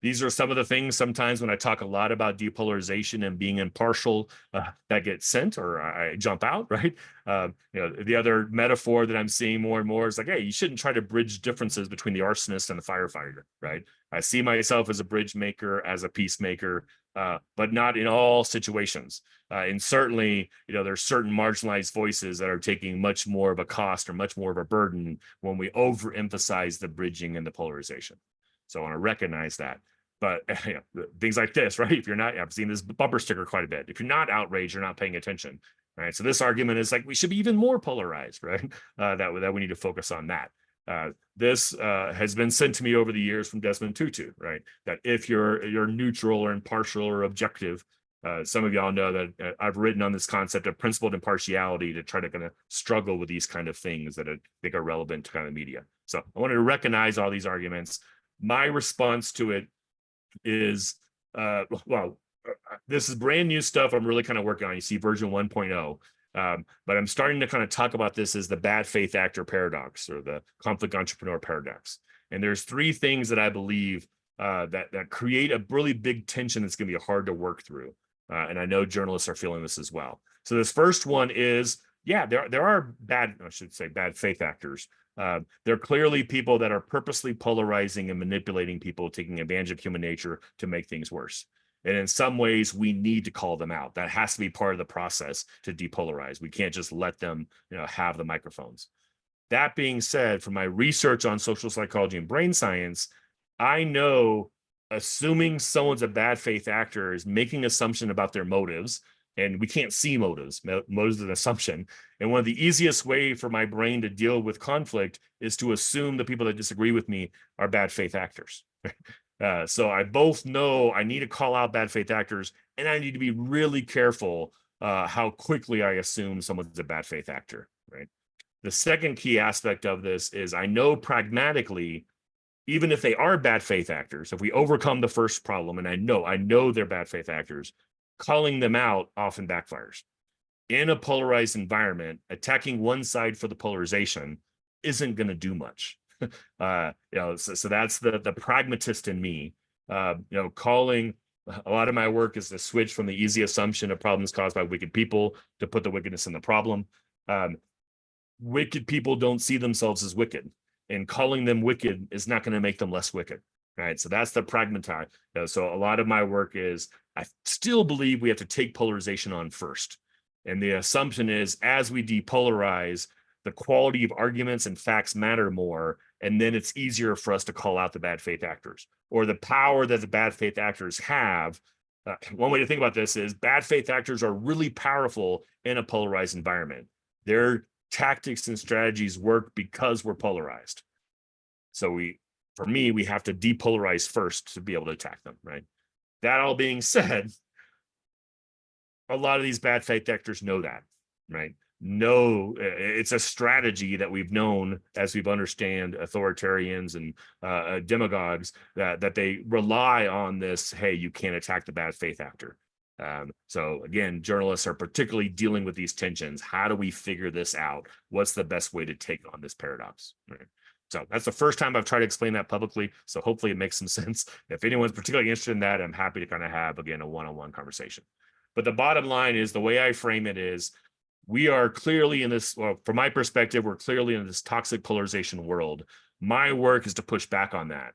These are some of the things sometimes when I talk a lot about depolarization and being impartial that get sent or I jump out, right? The other metaphor that I'm seeing more and more is like, hey, you shouldn't try to bridge differences between the arsonist and the firefighter, right? I see myself as a bridge maker, as a peacemaker, but not in all situations. And certainly, there's certain marginalized voices that are taking much more of a cost or much more of a burden when we overemphasize the bridging and the polarization. So I want to recognize that. But things like this, right? If you're not, I've seen this bumper sticker quite a bit. If you're not outraged, you're not paying attention, right? So this argument is like, we should be even more polarized, right? That we need to focus on that. This has been sent to me over the years from Desmond Tutu, right? That if you're neutral or impartial or objective, some of y'all know that I've written on this concept of principled impartiality to try to kind of struggle with these kind of things that I think are relevant to kind of media. So I wanted to recognize all these arguments. My response to it is, this is brand new stuff I'm really kind of working on. You see version 1.0. But I'm starting to kind of talk about this as the bad faith actor paradox or the conflict entrepreneur paradox. And there's 3 things that I believe that create a really big tension that's going to be hard to work through. And I know journalists are feeling this as well. So this first one is, there are bad faith actors. They're clearly people that are purposely polarizing and manipulating people, taking advantage of human nature to make things worse. And in some ways, we need to call them out. That has to be part of the process to depolarize. We can't just let them, have the microphones. That being said, from my research on social psychology and brain science, I know assuming someone's a bad faith actor is making assumption about their motives, and we can't see motives. Motives is an assumption. And one of the easiest way for my brain to deal with conflict is to assume the people that disagree with me are bad faith actors. So I both know I need to call out bad faith actors, and I need to be really careful how quickly I assume someone's a bad faith actor, right? The second key aspect of this is I know pragmatically, even if they are bad faith actors, if we overcome the first problem, and I know they're bad faith actors, calling them out often backfires. In a polarized environment, attacking one side for the polarization isn't going to do much. So that's the pragmatist in me. Calling a lot of my work is to switch from the easy assumption of problems caused by wicked people to put the wickedness in the problem. Wicked people don't see themselves as wicked, and calling them wicked is not going to make them less wicked, right? So that's the pragmatist. So a lot of my work is, I still believe we have to take polarization on first. And the assumption is, as we depolarize, the quality of arguments and facts matter more, and then it's easier for us to call out the bad faith actors or the power that the bad faith actors have. One way to think about this is bad faith actors are really powerful in a polarized environment. Their tactics and strategies work because we're polarized. So we have to depolarize first to be able to attack them, right? That all being said, a lot of these bad faith actors know that, right? No, it's a strategy that we've known as we've understand authoritarians and demagogues that they rely on this. Hey, you can't attack the bad faith actor. So again, journalists are particularly dealing with these tensions. How do we figure this out? What's the best way to take on this paradox? Right? So that's the first time I've tried to explain that publicly. So hopefully it makes some sense. If anyone's particularly interested in that, I'm happy to kind of have, again, a one-on-one conversation. But the bottom line is, the way I frame it is, we are clearly in this, well, from my perspective, we're clearly in this toxic polarization world. My work is to push back on that.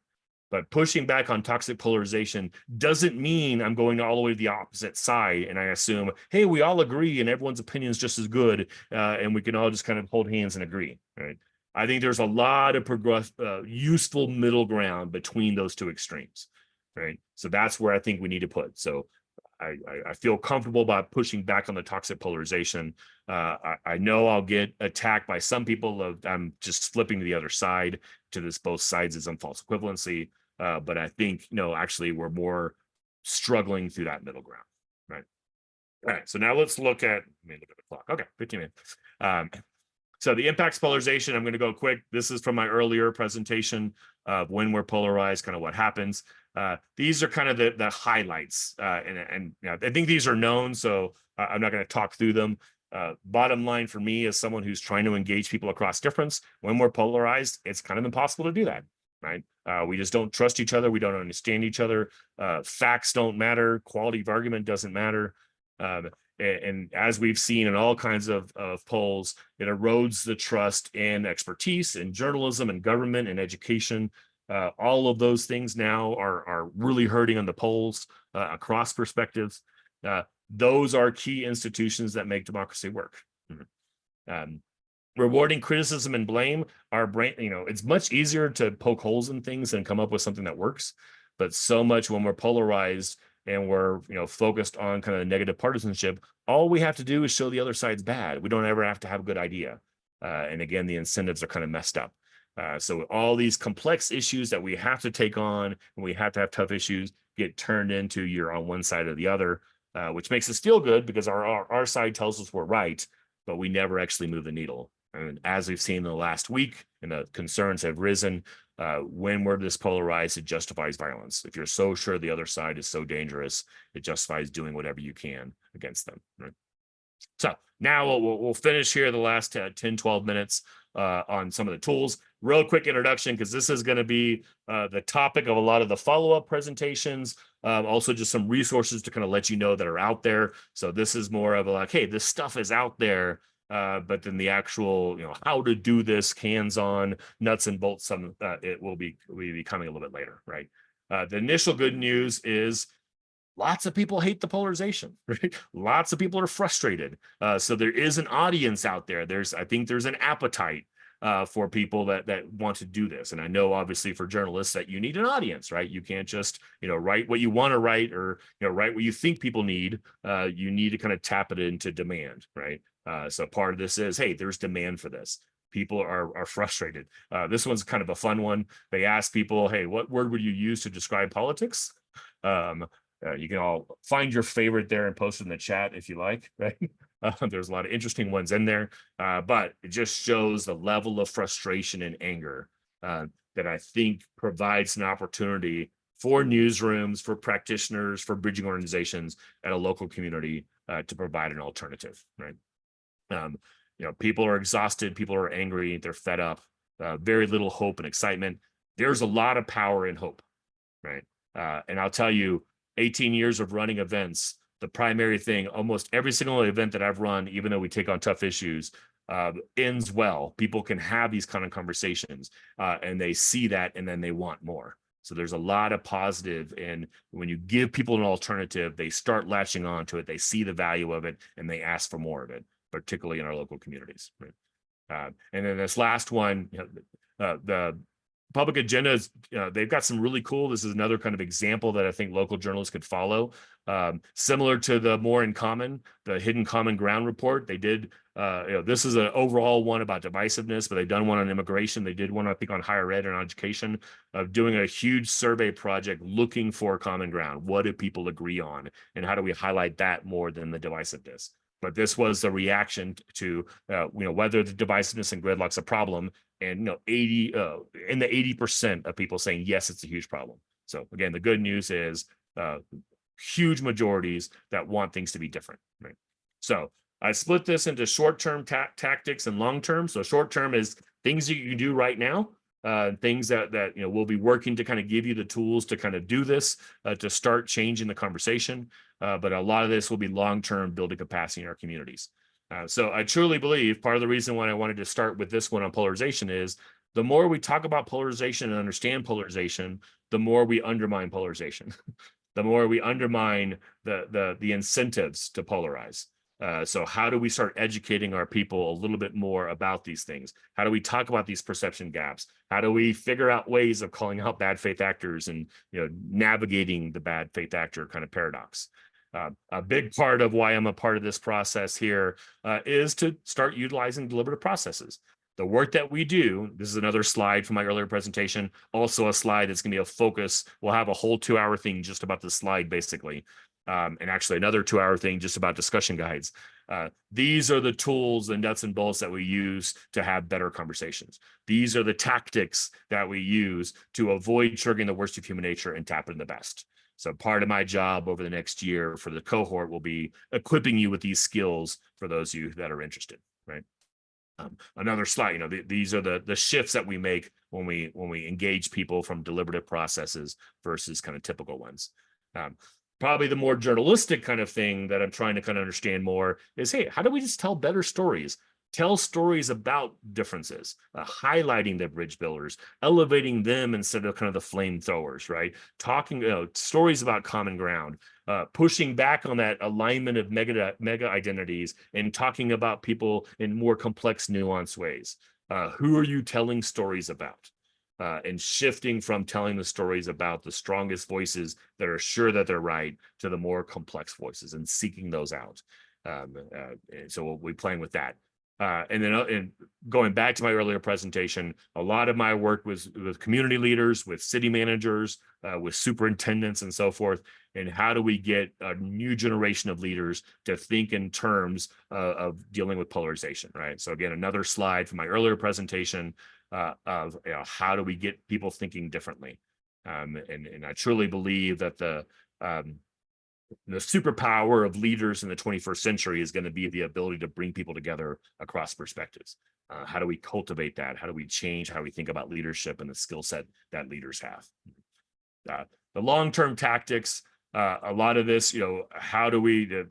But pushing back on toxic polarization doesn't mean I'm going all the way to the opposite side and I assume, hey, we all agree and everyone's opinion is just as good, and we can all just kind of hold hands and agree, right? I think there's a lot of useful middle ground between those two extremes, right? So that's where I think we need to put. So I feel comfortable about pushing back on the toxic polarization. I know I'll get attacked by some people of I'm just flipping to the other side, to this both sides is false equivalency. But I think, actually we're more struggling through that middle ground, right? All right, so now let's look at, let me look at the clock. Okay, 15 minutes. So the impacts polarization, I'm going to go quick. This is from my earlier presentation of when we're polarized, kind of what happens. These are kind of the highlights, and I think these are known, so I'm not going to talk through them. Bottom line for me, as someone who's trying to engage people across difference, when we're polarized, it's kind of impossible to do that, right? We just don't trust each other. We don't understand each other. Facts don't matter. Quality of argument doesn't matter. And as we've seen in all kinds of polls, it erodes the trust in expertise in journalism and government and education. All of those things now are really hurting on the polls across perspectives. Those are key institutions that make democracy work. Rewarding criticism and blame, our brain, it's much easier to poke holes in things and come up with something that works. But so much when we're polarized and we're focused on kind of negative partisanship, all we have to do is show the other side's bad. We don't ever have to have a good idea. And again, the incentives are kind of messed up. So all these complex issues that we have to take on and we have to have tough issues get turned into you're on one side or the other, which makes us feel good because our side tells us we're right, but we never actually move the needle. And as we've seen in the last week, and the concerns have risen, when we're this polarized, it justifies violence. If you're so sure the other side is so dangerous, it justifies doing whatever you can against them. Right? So now we'll finish here the last 10, 12 minutes on some of the tools. Real quick introduction, because this is going to be the topic of a lot of the follow-up presentations. Also just some resources to kind of let you know that are out there. So this is more of a like, hey, this stuff is out there. But then the actual, how to do this hands-on nuts and bolts, it will be coming a little bit later, right? The initial good news is lots of people hate the polarization, right? Lots of people are frustrated. So there is an audience out there. I think there's an appetite for people that want to do this. And I know obviously for journalists that you need an audience, right? You can't just, write what you want to write or, write what you think people need. You need to kind of tap it into demand, right? So part of this is, hey, there's demand for this. People are frustrated. This one's kind of a fun one. They ask people, hey, what word would you use to describe politics? You can all find your favorite there and post it in the chat if you like, right? There's a lot of interesting ones in there, but it just shows the level of frustration and anger that I think provides an opportunity for newsrooms, for practitioners, for bridging organizations at a local community to provide an alternative, right? People are exhausted, people are angry, they're fed up, very little hope and excitement. There's a lot of power in hope, right? And I'll tell you, 18 years of running events, the primary thing, almost every single event that I've run, even though we take on tough issues, ends well. People can have these kind of conversations and they see that and then they want more. So there's a lot of positive, and when you give people an alternative, they start latching on to it. They see the value of it and they ask for more of it, particularly in our local communities. Right? And then this last one, the public agendas, they've got some really cool, this is another kind of example that I think local journalists could follow. Similar to the More in Common, the Hidden Common Ground report, they did, this is an overall one about divisiveness, but they've done one on immigration. They did one, I think, on higher ed and education, of doing a huge survey project looking for common ground. What do people agree on? And how do we highlight that more than the divisiveness? But this was the reaction to, whether the divisiveness and gridlock's a problem. And, in the 80% of people saying, yes, it's a huge problem. So again, the good news is huge majorities that want things to be different, right? So I split this into short-term tactics and long-term. So short-term is things that you can do right now, things that we'll be working to kind of give you the tools to kind of do this, to start changing the conversation. But a lot of this will be long-term, building capacity in our communities. So I truly believe part of the reason why I wanted to start with this one on polarization is The more we talk about polarization and understand polarization, the more we undermine polarization. The more we undermine the incentives to polarize. So how do we start educating our people a little bit more about these things? How do we talk about these perception gaps? How do we figure out ways of calling out bad faith actors and navigating the bad faith actor kind of paradox? A big part of why I'm a part of this process here is to start utilizing deliberative processes. The work that we do, this is another slide from my earlier presentation, also a slide that's going to be a focus. We'll have a whole 2-hour thing just about this slide, basically. And actually another 2-hour thing just about discussion guides. These are the tools and nuts and bolts that we use to have better conversations. These are the tactics that we use to avoid triggering the worst of human nature and tap into the best. So part of my job over the next year for the cohort will be equipping you with these skills for those of you that are interested, right? Another slide, these are the shifts that we make when we engage people from deliberative processes versus kind of typical ones. Probably the more journalistic kind of thing that I'm trying to kind of understand more is, hey, how do we just tell better stories? Tell stories about differences, highlighting the bridge builders, elevating them instead of kind of the flamethrowers, right? Talking, stories about common ground, pushing back on that alignment of mega identities and talking about people in more complex, nuanced ways. Who are you telling stories about? And shifting from telling the stories about the strongest voices that are sure that they're right to the more complex voices and seeking those out. So we'll be playing with that. And then going back to my earlier presentation, a lot of my work was with community leaders, with city managers, with superintendents and so forth. And how do we get a new generation of leaders to think in terms of dealing with polarization, right? So again, another slide from my earlier presentation of how do we get people thinking differently. And I truly believe that the superpower of leaders in the 21st century is going to be the ability to bring people together across perspectives. How do we cultivate that? How do we change how we think about leadership and the skill set that leaders have? The long-term tactics, a lot of this, how do we,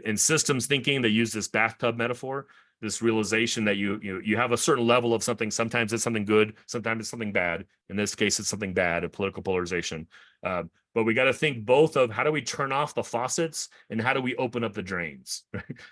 in systems thinking, they use this bathtub metaphor, this realization that you have a certain level of something. Sometimes it's something good, sometimes it's something bad. In this case, it's something bad, a political polarization. But we got to think both of how do we turn off the faucets and how do we open up the drains.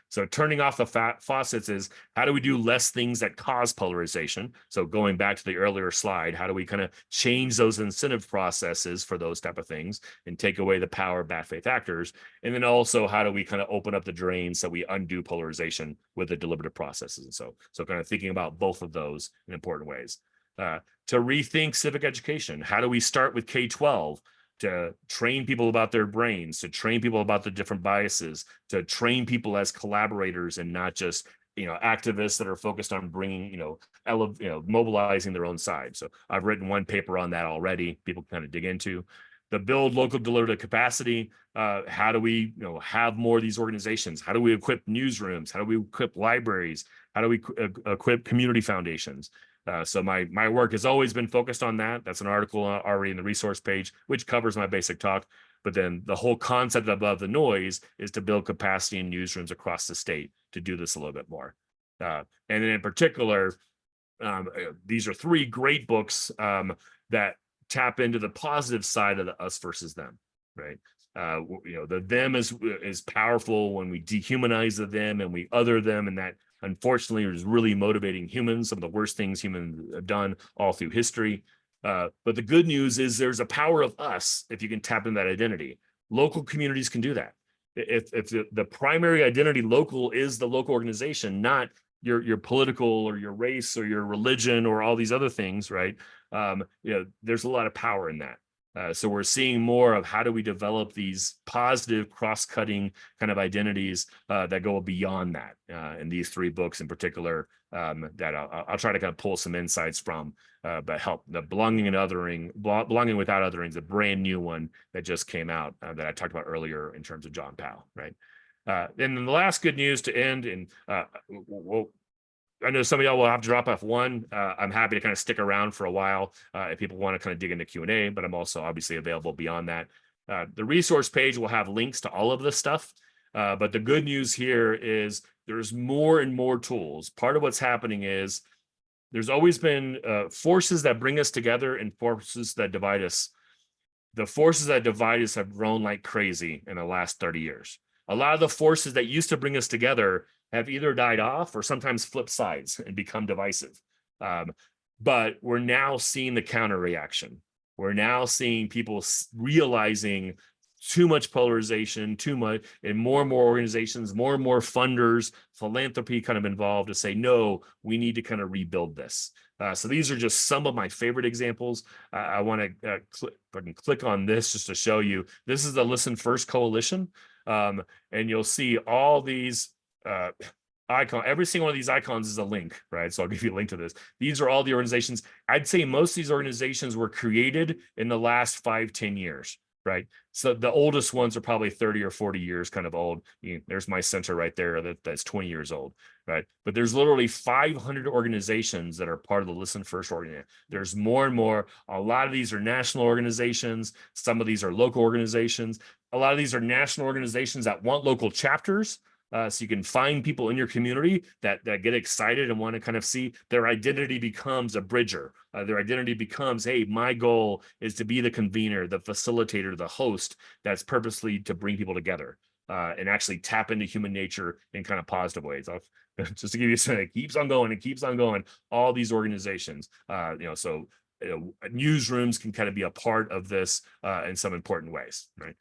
So turning off the faucets is how do we do less things that cause polarization. So going back to the earlier slide, how do we kind of change those incentive processes for those type of things and take away the power of bad faith actors. And then also how do we kind of open up the drains so we undo polarization with the deliberative processes. And so kind of thinking about both of those in important ways. To rethink civic education, how do we start with K-12 to train people about their brains, to train people about the different biases, to train people as collaborators and not just activists that are focused on bringing mobilizing their own side. So I've written one paper on that already. People can kind of dig into the build local deliberative capacity. How do we have more of these organizations? How do we equip newsrooms? How do we equip libraries? How do we equip community foundations? So my work has always been focused on that. That's an article already in the resource page, which covers my basic talk. But then the whole concept above the noise is to build capacity in newsrooms across the state to do this a little bit more. And then in particular, these are 3 great books that tap into the positive side of the us versus them, right? The them is powerful when we dehumanize the them and we other them, and that unfortunately is really motivating humans. Some of the worst things humans have done all through history. But the good news is there's a power of us if you can tap into that identity. Local communities can do that. If the primary identity local is the local organization, not your political or your race or your religion or all these other things, right? There's a lot of power in that. So we're seeing more of how do we develop these positive cross-cutting kind of identities that go beyond that. In these 3 books in particular, that I'll try to kind of pull some insights from, but help the belonging and othering, belonging without othering is a brand new one that just came out that I talked about earlier in terms of John Powell, right? And then the last good news to end, and I know some of y'all will have to drop off one. I'm happy to kind of stick around for a while if people want to kind of dig into Q&A, but I'm also obviously available beyond that. The resource page will have links to all of this stuff. But the good news here is there's more and more tools. Part of what's happening is there's always been forces that bring us together and forces that divide us. The forces that divide us have grown like crazy in the last 30 years. A lot of the forces that used to bring us together have either died off or sometimes flipped sides and become divisive. But we're now seeing the counter reaction. We're now seeing people realizing too much polarization, too much, and more organizations, more and more funders, philanthropy kind of involved to say, no, we need to kind of rebuild this. So these are just some of my favorite examples. I want to click on this just to show you. This is the Listen First Coalition. And you'll see all these every single one of these icons is a link, right? So I'll give you a link to this. These are all the organizations. I'd say most of these organizations were created in the last 5-10 years, right? So the oldest ones are probably 30 or 40 years kind of old. There's my center right there that's 20 years old, right? But there's literally 500 organizations that are part of the Listen First organization. There's more and more. A lot of these are national organizations. Some of these are local organizations. A lot of these are national organizations that want local chapters. So you can find people in your community that get excited and want to kind of see their identity becomes a bridger. Their identity becomes, hey, my goal is to be the convener, the facilitator, the host that's purposely to bring people together and actually tap into human nature in kind of positive ways. Just to give you something, it keeps on going and keeps on going. All these organizations, so newsrooms can kind of be a part of this in some important ways, right?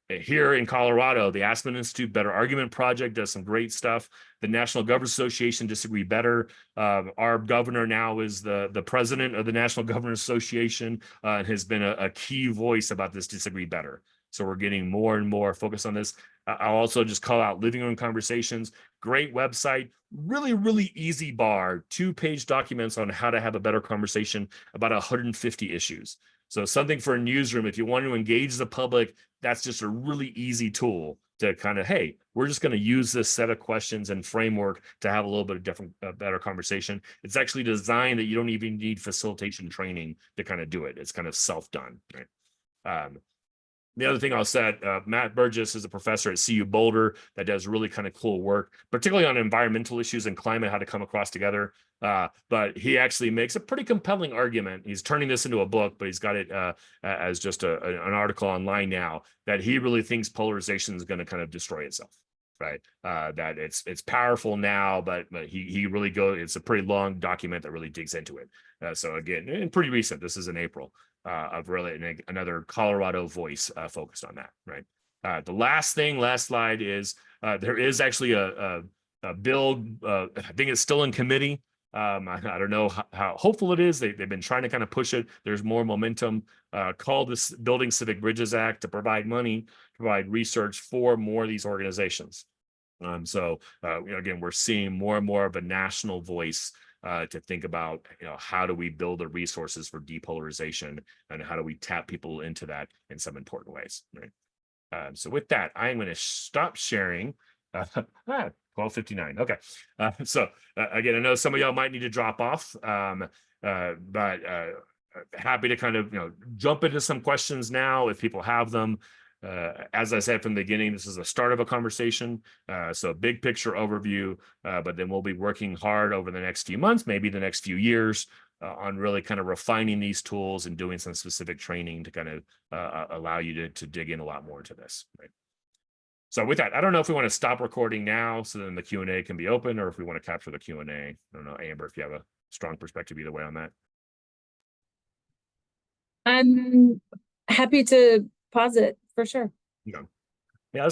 Here in Colorado, the Aspen Institute Better Argument Project does some great stuff. The National Governors Association Disagree Better. Our governor now is the president of the National Governors Association and has been a key voice about this Disagree Better. So we're getting more and more focused on this. I'll also just call out Living Room Conversations. Great website, really, really easy bar, 2-page documents on how to have a better conversation about 150 issues. So something for a newsroom, if you want to engage the public, that's just a really easy tool to kind of, hey, we're just going to use this set of questions and framework to have a little bit of different, better conversation. It's actually designed that you don't even need facilitation training to kind of do it. It's kind of self-done, right? The other thing I'll say, Matt Burgess is a professor at CU Boulder that does really kind of cool work, particularly on environmental issues and climate, how to come across together. But he actually makes a pretty compelling argument. He's turning this into a book, but he's got it as just an article online now, that he really thinks polarization is going to kind of destroy itself, right? That it's powerful now, but he really goes, it's a pretty long document that really digs into it. So again, and pretty recent, this is in April. Of really another Colorado voice focused on that, right? The last slide is there is actually a bill. I think it's still in committee. I don't know how hopeful it is. They've been trying to kind of push it. There's more momentum. Called this Building Civic Bridges Act to provide money, provide research for more of these organizations. So again, we're seeing more and more of a national voice to think about, how do we build the resources for depolarization and how do we tap people into that in some important ways, right? So with that, I'm going to stop sharing. 12:59. Okay. So again, I know some of y'all might need to drop off, but happy to kind of, jump into some questions now if people have them. As I said from the beginning, this is the start of a conversation. So big picture overview, but then we'll be working hard over the next few months, maybe the next few years, on really kind of refining these tools and doing some specific training to kind of allow you to dig in a lot more into this. Right? So with that, I don't know if we want to stop recording now so then the Q&A can be open, or if we want to capture the Q&A. I don't know, Amber, if you have a strong perspective either way on that. I'm happy to pause it for sure. Yeah.